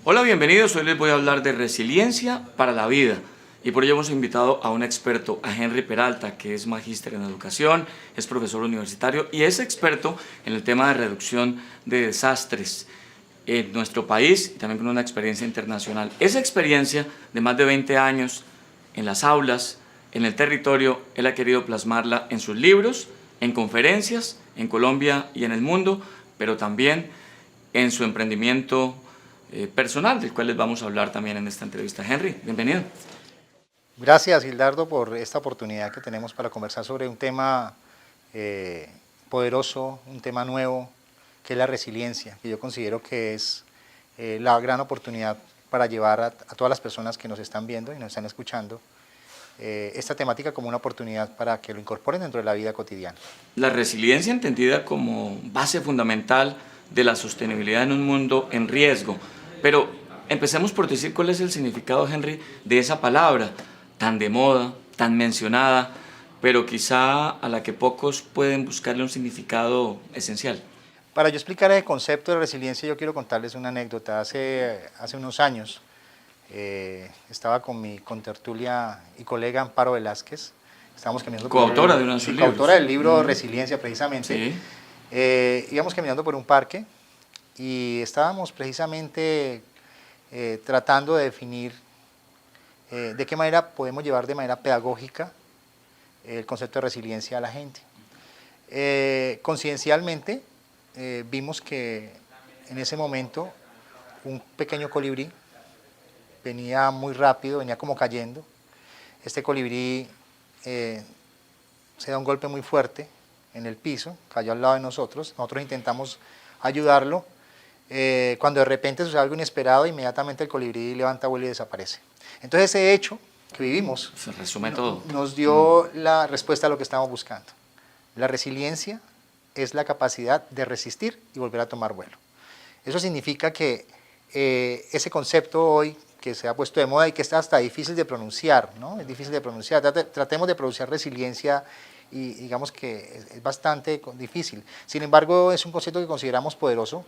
Hola, bienvenidos. Hoy les voy a hablar de resiliencia para la vida. Y por ello hemos invitado a un experto, a Henry Peralta, que es magíster en educación, es profesor universitario y es experto en el tema de reducción de desastres en nuestro país y también con una experiencia internacional. Esa experiencia de más de 20 años en las aulas, en el territorio, él ha querido plasmarla en sus libros, en conferencias, en Colombia y en el mundo, pero también en su emprendimiento personal, del cual les vamos a hablar también en esta entrevista. Henry, bienvenido. Gracias, Gildardo, por esta oportunidad que tenemos para conversar sobre un tema poderoso, un tema nuevo, que es la resiliencia, que yo considero que es la gran oportunidad para llevar a todas las personas que nos están viendo y nos están escuchando esta temática como una oportunidad para que lo incorporen dentro de la vida cotidiana. La resiliencia entendida como base fundamental de la sostenibilidad en un mundo en riesgo. Pero empecemos por decir cuál es el significado, Henry, de esa palabra tan de moda, tan mencionada, pero quizá a la que pocos pueden buscarle un significado esencial. Para yo explicar el concepto de resiliencia, yo quiero contarles una anécdota. Hace unos años estaba con mi contertulia y colega Amparo Velázquez. Estábamos caminando coautora de uno de sus libros. Coautora del libro Resiliencia, precisamente. Sí. Íbamos caminando por un parque y estábamos precisamente tratando de definir de qué manera podemos llevar de manera pedagógica el concepto de resiliencia a la gente. Coincidencialmente vimos que en ese momento un pequeño colibrí venía muy rápido, venía como cayendo. Este colibrí se da un golpe muy fuerte en el piso, cayó al lado de nosotros. Nosotros intentamos ayudarlo. Cuando de repente sucede algo inesperado, inmediatamente el colibrí levanta vuelo y desaparece. Entonces ese hecho que vivimos se resume todo. Nos dio la respuesta a lo que estábamos buscando. La resiliencia es la capacidad de resistir y volver a tomar vuelo. Eso significa que ese concepto hoy que se ha puesto de moda y que está hasta difícil de pronunciar, ¿no? Es difícil de pronunciar. Tratemos de pronunciar resiliencia y digamos que es bastante difícil. Sin embargo, es un concepto que consideramos poderoso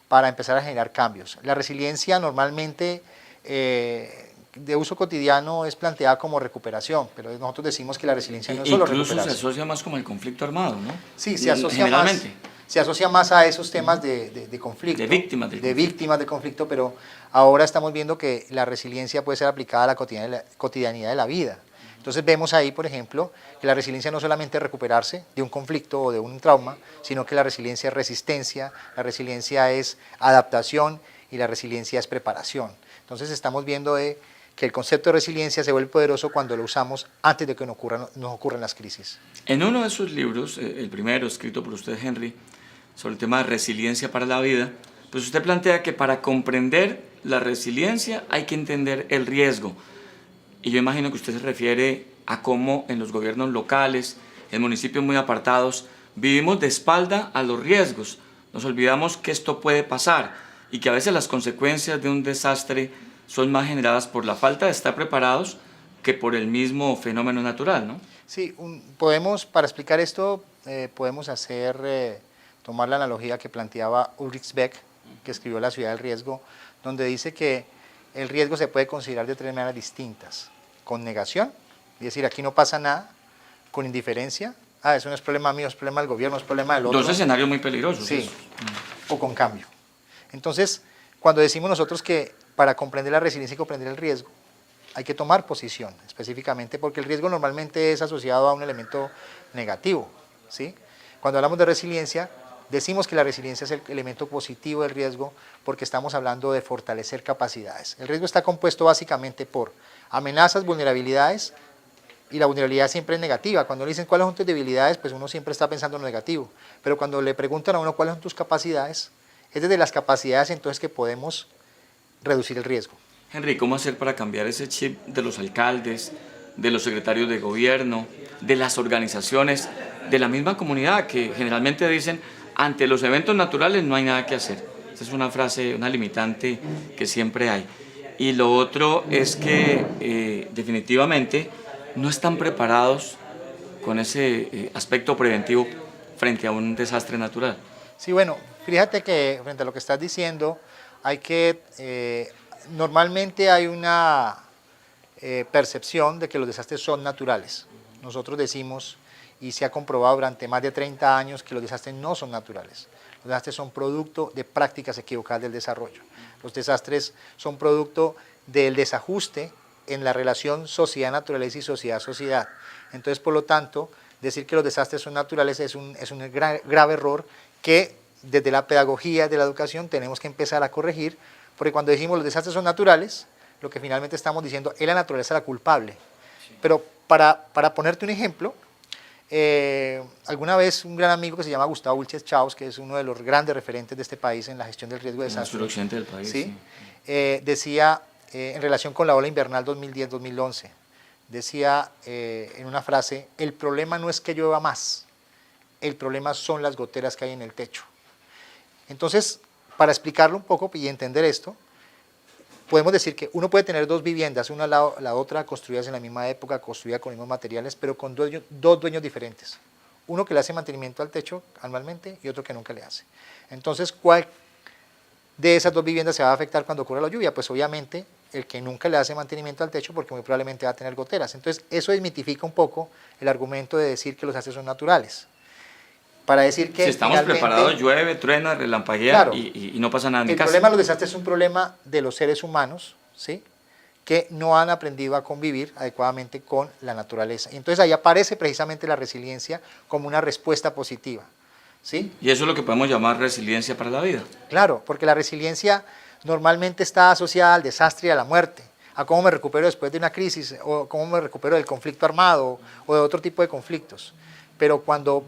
para empezar a generar cambios. La resiliencia normalmente de uso cotidiano es planteada como recuperación, pero nosotros decimos que la resiliencia no es solo recuperación. Incluso se asocia más como el conflicto armado, ¿no? Sí, se asocia más a esos temas de conflicto. De víctimas de conflicto, pero ahora estamos viendo que la resiliencia puede ser aplicada a la cotidianidad de la vida. Entonces vemos ahí, por ejemplo, que la resiliencia no solamente es recuperarse de un conflicto o de un trauma, sino que la resiliencia es resistencia, la resiliencia es adaptación y la resiliencia es preparación. Entonces estamos viendo que el concepto de resiliencia se vuelve poderoso cuando lo usamos antes de que nos ocurran las crisis. En uno de sus libros, el primero escrito por usted, Henry, sobre el tema de resiliencia para la vida, pues usted plantea que para comprender la resiliencia hay que entender el riesgo. Y yo imagino que usted se refiere a cómo en los gobiernos locales, en municipios muy apartados, vivimos de espalda a los riesgos. Nos olvidamos que esto puede pasar y que a veces las consecuencias de un desastre son más generadas por la falta de estar preparados que por el mismo fenómeno natural, ¿no? Sí, para explicar esto, podemos tomar la analogía que planteaba Ulrich Beck, que escribió La ciudad del riesgo, donde dice que el riesgo se puede considerar de tres maneras distintas: con negación, es decir, aquí no pasa nada; con indiferencia, eso no es problema mío, es problema del gobierno, es problema del otro. Dos escenarios muy peligrosos. Sí, o con cambio. Entonces, cuando decimos nosotros que para comprender la resiliencia y comprender el riesgo, hay que tomar posición, específicamente porque el riesgo normalmente es asociado a un elemento negativo, ¿sí? Cuando hablamos de resiliencia, decimos que la resiliencia es el elemento positivo del riesgo porque estamos hablando de fortalecer capacidades. El riesgo está compuesto básicamente por amenazas, vulnerabilidades, y la vulnerabilidad siempre es negativa. Cuando le dicen cuáles son tus debilidades, pues uno siempre está pensando en lo negativo, pero cuando le preguntan a uno cuáles son tus capacidades, es desde las capacidades entonces que podemos reducir el riesgo. Henry, ¿cómo hacer para cambiar ese chip de los alcaldes, de los secretarios de gobierno, de las organizaciones, de la misma comunidad, que generalmente dicen ante los eventos naturales no hay nada que hacer? Esa es una frase, una limitante que siempre hay. Y lo otro es que definitivamente no están preparados con ese aspecto preventivo frente a un desastre natural. Sí, bueno, fíjate que frente a lo que estás diciendo, Normalmente hay una percepción de que los desastres son naturales. Nosotros decimos, y se ha comprobado durante más de 30 años, que los desastres no son naturales. Los desastres son producto de prácticas equivocadas del desarrollo. Los desastres son producto del desajuste en la relación sociedad-naturaleza y sociedad-sociedad. Entonces, por lo tanto, decir que los desastres son naturales es un grave error que desde la pedagogía de la educación tenemos que empezar a corregir, porque cuando decimos los desastres son naturales, lo que finalmente estamos diciendo es la naturaleza la culpable. Sí. Pero para ponerte un ejemplo, alguna vez un gran amigo que se llama Gustavo Wilches Chaos, que es uno de los grandes referentes de este país en la gestión del riesgo de desastre, en el suroccidente del país, ¿sí? Decía, en relación con la ola invernal 2010-2011, decía en una frase, el problema no es que llueva más, el problema son las goteras que hay en el techo. Entonces, para explicarlo un poco y entender esto, podemos decir que uno puede tener dos viviendas, una la otra construidas en la misma época, construidas con los mismos materiales, pero con dos dueños diferentes. Uno que le hace mantenimiento al techo anualmente y otro que nunca le hace. Entonces, ¿cuál de esas dos viviendas se va a afectar cuando ocurra la lluvia? Pues obviamente el que nunca le hace mantenimiento al techo, porque muy probablemente va a tener goteras. Entonces, eso desmitifica un poco el argumento de decir que los desastres son naturales. Para decir que si estamos preparados, llueve, truena, relampaguea, claro, y no pasa nada en mi casa. El problema de los desastres es un problema de los seres humanos, ¿sí?, que no han aprendido a convivir adecuadamente con la naturaleza. Y entonces ahí aparece precisamente la resiliencia como una respuesta positiva, ¿sí? Y eso es lo que podemos llamar resiliencia para la vida. Claro, porque la resiliencia normalmente está asociada al desastre y a la muerte, a cómo me recupero después de una crisis, o cómo me recupero del conflicto armado, o de otro tipo de conflictos. Pero cuando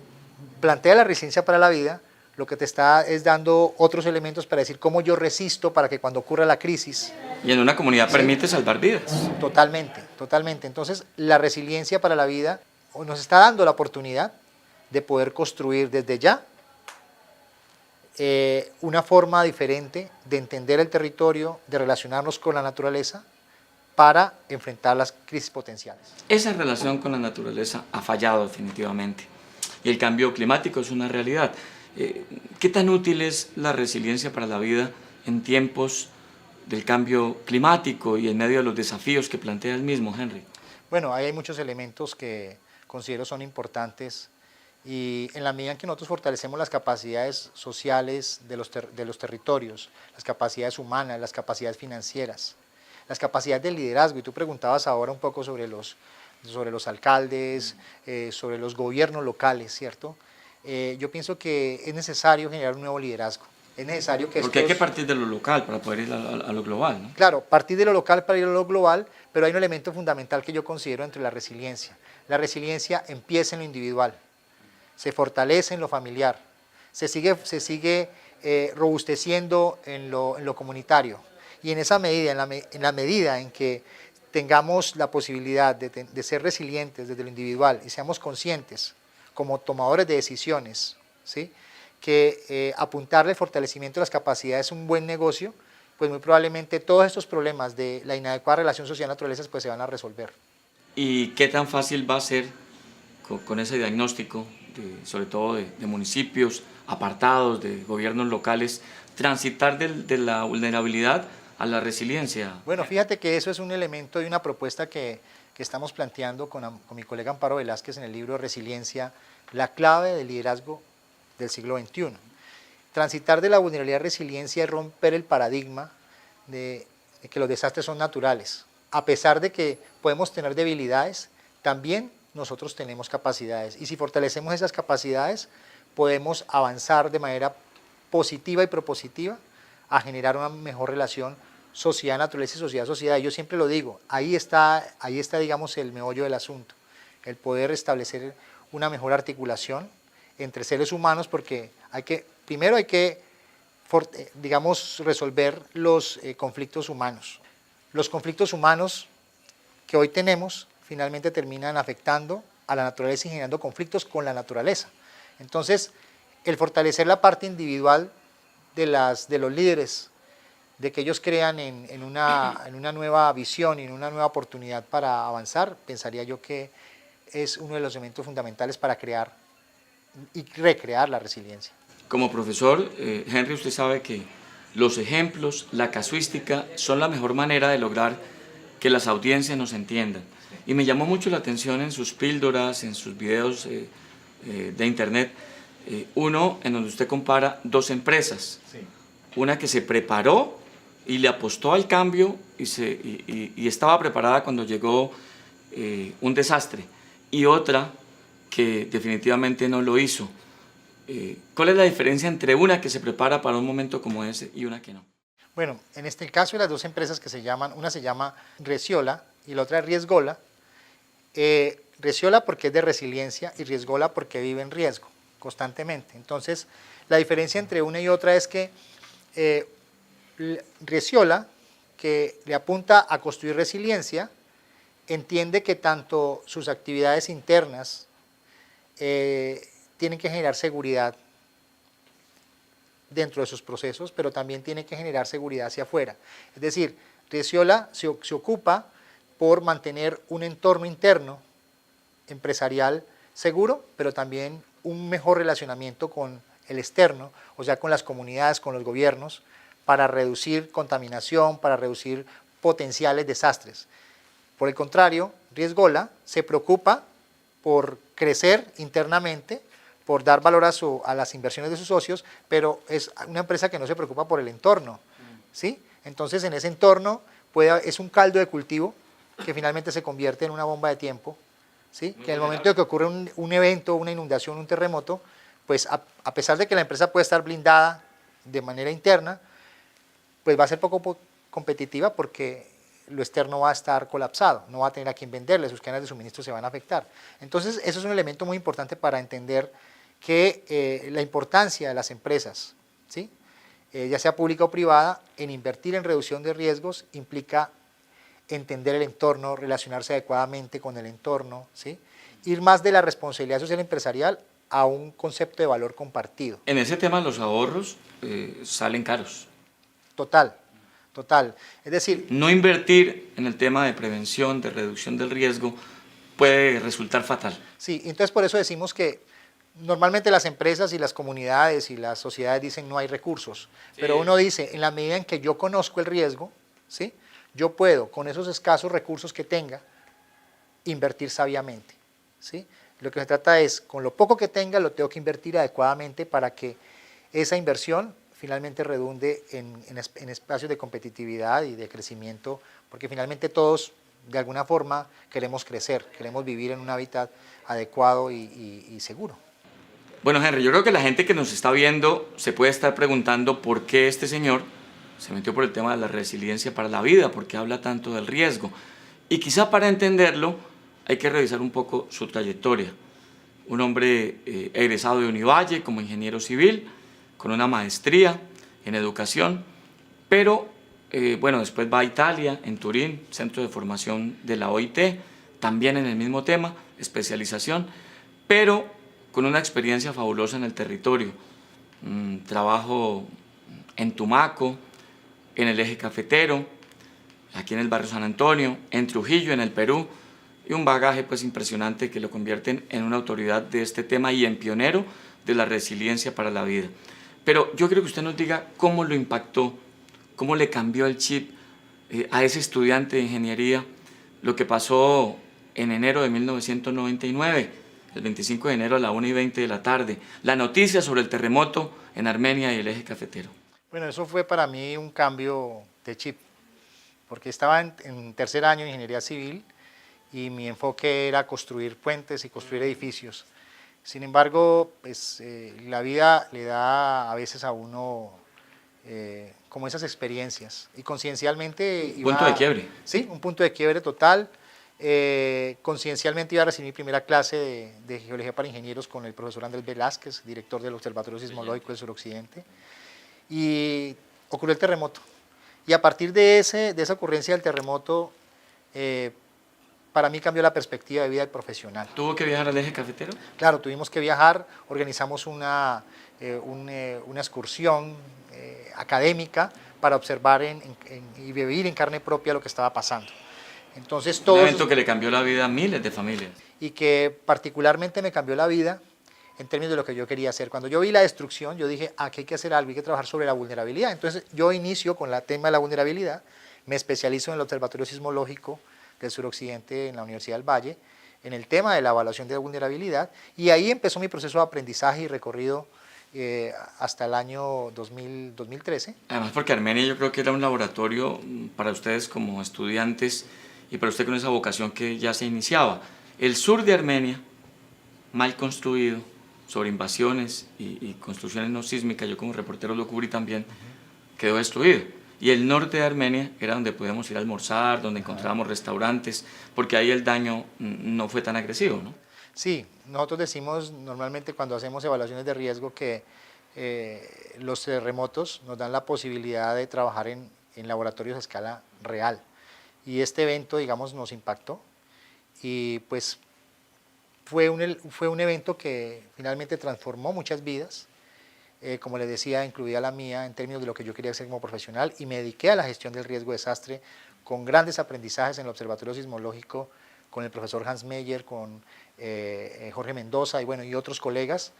plantea la resiliencia para la vida, lo que te está es dando otros elementos para decir cómo yo resisto para que cuando ocurra la crisis... Y en una comunidad ¿sí?, permite salvar vidas. Totalmente, totalmente. Entonces, la resiliencia para la vida nos está dando la oportunidad de poder construir desde ya una forma diferente de entender el territorio, de relacionarnos con la naturaleza para enfrentar las crisis potenciales. Esa relación con la naturaleza ha fallado definitivamente. Y el cambio climático es una realidad. ¿Qué tan útil es la resiliencia para la vida en tiempos del cambio climático y en medio de los desafíos que plantea el mismo, Henry? Bueno, ahí hay muchos elementos que considero son importantes y en la medida en que nosotros fortalecemos las capacidades sociales de los territorios, las capacidades humanas, las capacidades financieras, las capacidades de liderazgo, y tú preguntabas ahora un poco sobre los alcaldes, sobre los gobiernos locales, ¿cierto? Yo pienso que es necesario generar un nuevo liderazgo. Es necesario que porque hay que partir de lo local para poder ir a lo global, ¿no? Claro, partir de lo local para ir a lo global, pero hay un elemento fundamental que yo considero entre la resiliencia. La resiliencia empieza en lo individual, se fortalece en lo familiar, se sigue robusteciendo en lo comunitario. Y en esa medida, en la medida en que tengamos la posibilidad de ser resilientes desde lo individual y seamos conscientes como tomadores de decisiones, ¿sí?, que apuntarle el fortalecimiento de las capacidades es un buen negocio, pues muy probablemente todos estos problemas de la inadecuada relación social-naturaleza pues se van a resolver. ¿Y qué tan fácil va a ser con ese diagnóstico, sobre todo de municipios apartados, de gobiernos locales, transitar de la vulnerabilidad a la resiliencia? Bueno, fíjate que eso es un elemento y una propuesta que estamos planteando con mi colega Amparo Velázquez en el libro Resiliencia, la clave del liderazgo del siglo XXI. Transitar de la vulnerabilidad a resiliencia es romper el paradigma de que los desastres son naturales. A pesar de que podemos tener debilidades, también nosotros tenemos capacidades. Y si fortalecemos esas capacidades, podemos avanzar de manera positiva y propositiva a generar una mejor relación sociedad-naturaleza y sociedad-sociedad. Yo siempre lo digo, ahí está, digamos, el meollo del asunto, el poder establecer una mejor articulación entre seres humanos, porque primero hay que, digamos, resolver los conflictos humanos. Los conflictos humanos que hoy tenemos finalmente terminan afectando a la naturaleza y generando conflictos con la naturaleza. Entonces, el fortalecer la parte individual de los líderes, de que ellos crean en una nueva visión y en una nueva oportunidad para avanzar, pensaría yo que es uno de los elementos fundamentales para crear y recrear la resiliencia. Como profesor, Henry, usted sabe que los ejemplos, la casuística son la mejor manera de lograr que las audiencias nos entiendan. Y me llamó mucho la atención en sus píldoras, en sus videos de internet, uno en donde usted compara dos empresas, sí. Una que se preparó y le apostó al cambio y estaba preparada cuando llegó un desastre, y otra que definitivamente no lo hizo. ¿Cuál es la diferencia entre una que se prepara para un momento como ese y una que no? Bueno, en este caso de las dos empresas que se llaman, una se llama Reciola y la otra es Riesgola. Reciola porque es de resiliencia y Riesgola porque vive en riesgo constantemente. Entonces, la diferencia entre una y otra es que Reciola, que le apunta a construir resiliencia, entiende que tanto sus actividades internas tienen que generar seguridad dentro de sus procesos, pero también tienen que generar seguridad hacia afuera. Es decir, Reciola se ocupa por mantener un entorno interno empresarial seguro, pero también un mejor relacionamiento con el externo, o sea, con las comunidades, con los gobiernos, para reducir contaminación, para reducir potenciales desastres. Por el contrario, Riesgola se preocupa por crecer internamente, por dar valor a las inversiones de sus socios, pero es una empresa que no se preocupa por el entorno, ¿sí? Entonces, en ese entorno es un caldo de cultivo que finalmente se convierte en una bomba de tiempo, ¿sí? Que en el momento de que ocurre un evento, una inundación, un terremoto, pues a pesar de que la empresa puede estar blindada de manera interna, pues va a ser poco competitiva porque lo externo va a estar colapsado, no va a tener a quién venderle, sus cadenas de suministro se van a afectar. Entonces, eso es un elemento muy importante para entender que la importancia de las empresas, ¿sí? Ya sea pública o privada, en invertir en reducción de riesgos implica entender el entorno, relacionarse adecuadamente con el entorno, ¿sí? Ir más de la responsabilidad social empresarial a un concepto de valor compartido. En ese tema los ahorros salen caros. Total. Es decir, no invertir en el tema de prevención, de reducción del riesgo, puede resultar fatal. Sí, entonces por eso decimos que normalmente las empresas y las comunidades y las sociedades dicen no hay recursos, pero uno dice, en la medida en que yo conozco el riesgo, ¿sí? Yo puedo, con esos escasos recursos que tenga, invertir sabiamente, ¿sí? Lo que se trata es, con lo poco que tenga, lo tengo que invertir adecuadamente para que esa inversión finalmente redunde en espacios de competitividad y de crecimiento, porque finalmente todos, de alguna forma, queremos crecer, queremos vivir en un hábitat adecuado y seguro. Bueno, Henry, yo creo que la gente que nos está viendo se puede estar preguntando por qué este señor se metió por el tema de la resiliencia para la vida, por qué habla tanto del riesgo. Y quizá para entenderlo hay que revisar un poco su trayectoria. Un hombre egresado de Univalle como ingeniero civil, con una maestría en educación, pero bueno, después va a Italia, en Turín, centro de formación de la OIT, también en el mismo tema, especialización, pero con una experiencia fabulosa en el territorio. Trabajo en Tumaco, en el eje cafetero, aquí en el barrio San Antonio, en Trujillo, en el Perú, y un bagaje pues impresionante que lo convierten en una autoridad de este tema y en pionero de la resiliencia para la vida. Pero yo creo que usted nos diga cómo lo impactó, cómo le cambió el chip a ese estudiante de ingeniería, lo que pasó en enero de 1999, el 25 de enero a la 1:20 de la tarde, la noticia sobre el terremoto en Armenia y el eje cafetero. Bueno, eso fue para mí un cambio de chip, porque estaba en tercer año de ingeniería civil y mi enfoque era construir puentes y construir edificios. Sin embargo, pues, la vida le da a veces a uno como esas experiencias y conciencialmente... Un punto de quiebre. Sí, un punto de quiebre total. Conciencialmente iba a recibir mi primera clase de Geología para Ingenieros con el profesor Andrés Velázquez, director del Observatorio Sismológico del Suroccidente, y ocurrió el terremoto. Y a partir de esa ocurrencia del terremoto, para mí cambió la perspectiva de vida del profesional. ¿Tuvo que viajar al eje cafetero? Claro, tuvimos que viajar, organizamos una excursión académica para observar y vivir en carne propia lo que estaba pasando. Entonces, un evento que le cambió la vida a miles de familias. Y que particularmente me cambió la vida en términos de lo que yo quería hacer. Cuando yo vi la destrucción, yo dije, aquí hay que hacer algo, hay que trabajar sobre la vulnerabilidad. Entonces yo inicio con el tema de la vulnerabilidad, me especializo en el Observatorio Sismológico del Suroccidente en la Universidad del Valle, en el tema de la evaluación de la vulnerabilidad, y ahí empezó mi proceso de aprendizaje y recorrido hasta el año 2013. Además porque Armenia yo creo que era un laboratorio para ustedes como estudiantes y para usted con esa vocación que ya se iniciaba. El sur de Armenia, mal construido, sobre invasiones y construcciones no sísmicas, yo como reportero lo cubrí también, quedó destruido. Y el norte de Armenia era donde podíamos ir a almorzar, donde encontrábamos restaurantes, porque ahí el daño no fue tan agresivo, ¿no? Sí, nosotros decimos normalmente cuando hacemos evaluaciones de riesgo que los terremotos nos dan la posibilidad de trabajar en laboratorios a escala real. Y este evento, digamos, nos impactó y pues fue un evento que finalmente transformó muchas vidas, como les decía, incluida la mía en términos de lo que yo quería hacer como profesional, y me dediqué a la gestión del riesgo de desastre con grandes aprendizajes en el Observatorio Sismológico, con el profesor Hans Meyer, con Jorge Mendoza y, bueno, y otros colegas.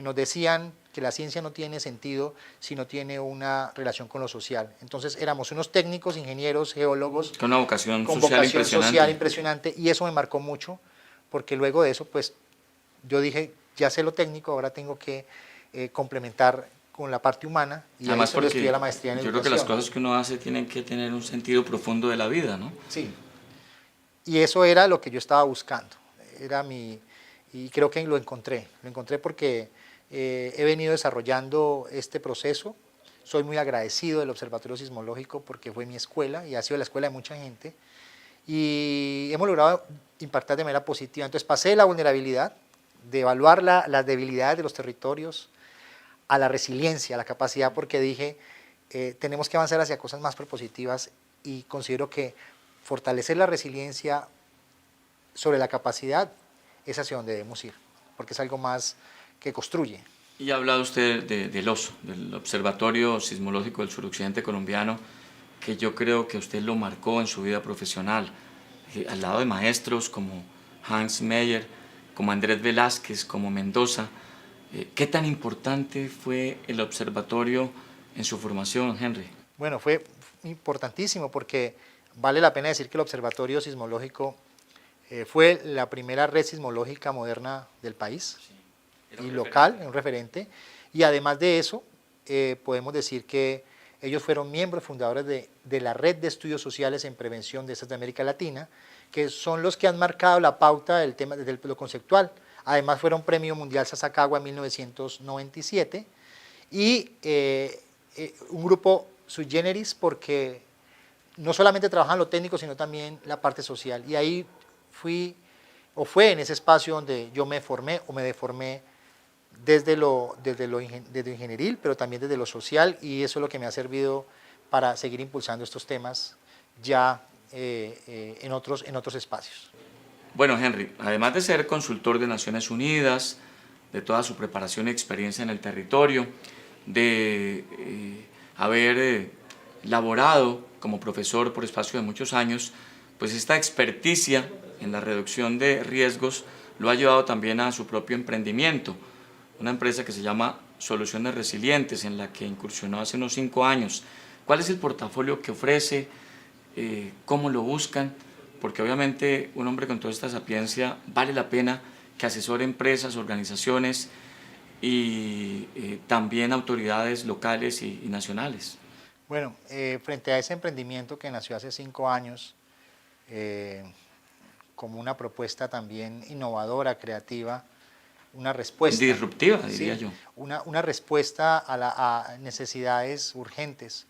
Nos decían que la ciencia no tiene sentido si no tiene una relación con lo social. Entonces éramos unos técnicos, ingenieros, geólogos, Con una vocación con social vocación impresionante. social impresionante, y eso me marcó mucho, porque luego de eso, pues, yo dije, ya sé lo técnico, ahora tengo que complementar con la parte humana, y Además ahí porque estudié la maestría en yo educación. creo que las cosas que uno hace tienen que tener un sentido profundo de la vida, ¿no? Sí, y eso era lo que yo estaba buscando, y creo que lo encontré porque he venido desarrollando este proceso. Soy muy agradecido del Observatorio Sismológico porque fue mi escuela y ha sido la escuela de mucha gente, y hemos logrado impactar de manera positiva. Entonces pasé de la vulnerabilidad, de evaluar las debilidades de los territorios, a la resiliencia, a la capacidad, porque dije, tenemos que avanzar hacia cosas más propositivas, y considero que fortalecer la resiliencia sobre la capacidad es hacia donde debemos ir, porque es algo más que construye. Y ha hablado usted del OSO, del Observatorio Sismológico del Suroccidente Colombiano, que yo creo que usted lo marcó en su vida profesional, al lado de maestros como Hans Meyer, como Andrés Velázquez, como Mendoza. ¿Qué tan importante fue el observatorio en su formación, Henry? Bueno, fue importantísimo porque vale la pena decir que el Observatorio Sismológico fue la primera red sismológica moderna del país, Sí, y local, un referente, y además de eso, podemos decir que ellos fueron miembros fundadores de la Red de Estudios Sociales en Prevención de Desastres de América Latina, que son los que han marcado la pauta del tema desde lo conceptual. Además fueron Premio Mundial Sasakawa en 1997, y un grupo sui generis porque no solamente trabajaban lo técnico, sino también la parte social. Y ahí fue en ese espacio donde yo me formé o me deformé desde lo ingenieril, pero también desde lo social, y eso es lo que me ha servido para seguir impulsando estos temas ya en otros espacios. Bueno, Henry, además de ser consultor de Naciones Unidas, de toda su preparación y experiencia en el territorio, de haber laborado como profesor por espacio de muchos años, pues esta experticia en la reducción de riesgos lo ha llevado también a su propio emprendimiento, una empresa que se llama Soluciones Resilientes, en la que incursionó hace unos 5 años. ¿Cuál es el portafolio que ofrece? ¿Cómo lo buscan? Porque obviamente un hombre con toda esta sapiencia vale la pena que asesore empresas, organizaciones y también autoridades locales y nacionales. Bueno, frente a ese emprendimiento que nació hace 5 años, como una propuesta también innovadora, creativa, una respuesta. Disruptiva, diría ¿sí? yo. Una respuesta a necesidades urgentes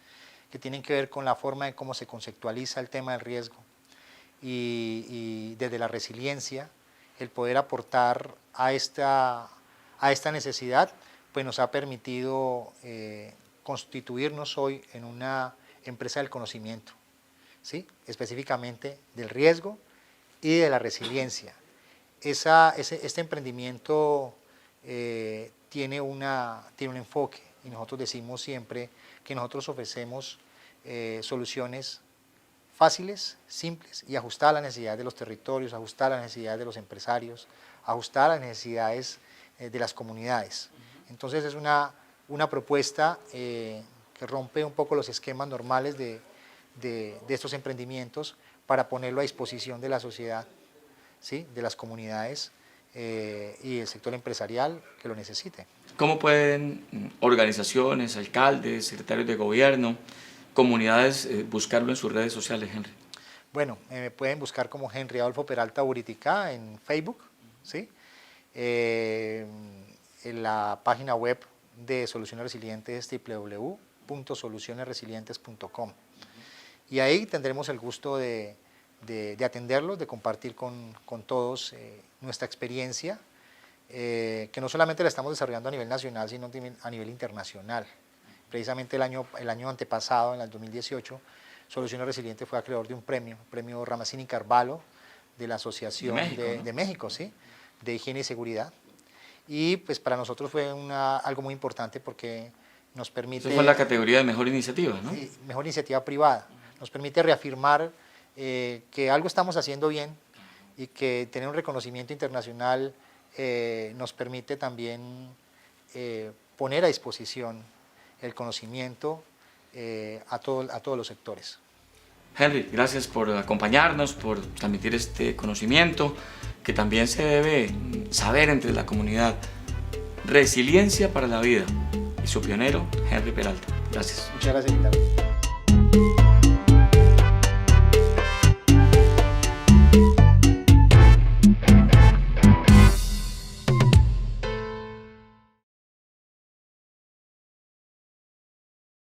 que tienen que ver con la forma en cómo se conceptualiza el tema del riesgo, y desde la resiliencia, el poder aportar a esta necesidad, pues nos ha permitido constituirnos hoy en una empresa del conocimiento, ¿sí? Específicamente del riesgo y de la resiliencia. Este emprendimiento tiene un enfoque, y nosotros decimos siempre que nosotros ofrecemos soluciones fáciles, simples y ajustadas a las necesidades de los territorios, ajustadas a las necesidades de los empresarios, ajustadas a las necesidades de las comunidades. Entonces es una propuesta que rompe un poco los esquemas normales de estos emprendimientos para ponerlo a disposición de la sociedad, ¿sí? De las comunidades y el sector empresarial que lo necesite. ¿Cómo pueden organizaciones, alcaldes, secretarios de gobierno, comunidades buscarlo en sus redes sociales, Henry? Bueno, me pueden buscar como Henry Adolfo Peralta Buritica en Facebook, ¿sí? En la página web de Soluciones Resilientes es www.solucionesresilientes.com, y ahí tendremos el gusto de atenderlos, de compartir con todos nuestra experiencia, que no solamente la estamos desarrollando a nivel nacional, sino a nivel internacional. Precisamente el año antepasado, en el 2018, Soluciones Resilientes fue acreedor de un premio, el premio Ramazzini Carvalho de la Asociación de México, ¿sí? De Higiene y Seguridad. Y pues para nosotros fue algo muy importante porque nos permite... Eso fue la categoría de mejor iniciativa, ¿no? Sí, mejor iniciativa privada. Nos permite reafirmar que algo estamos haciendo bien y que tener un reconocimiento internacional nos permite también poner a disposición el conocimiento a todos los sectores. Henry, gracias por acompañarnos, por transmitir este conocimiento que también se debe saber entre la comunidad. Resiliencia para la vida. Y su pionero, Henry Peralta. Gracias. Muchas gracias, Ricardo.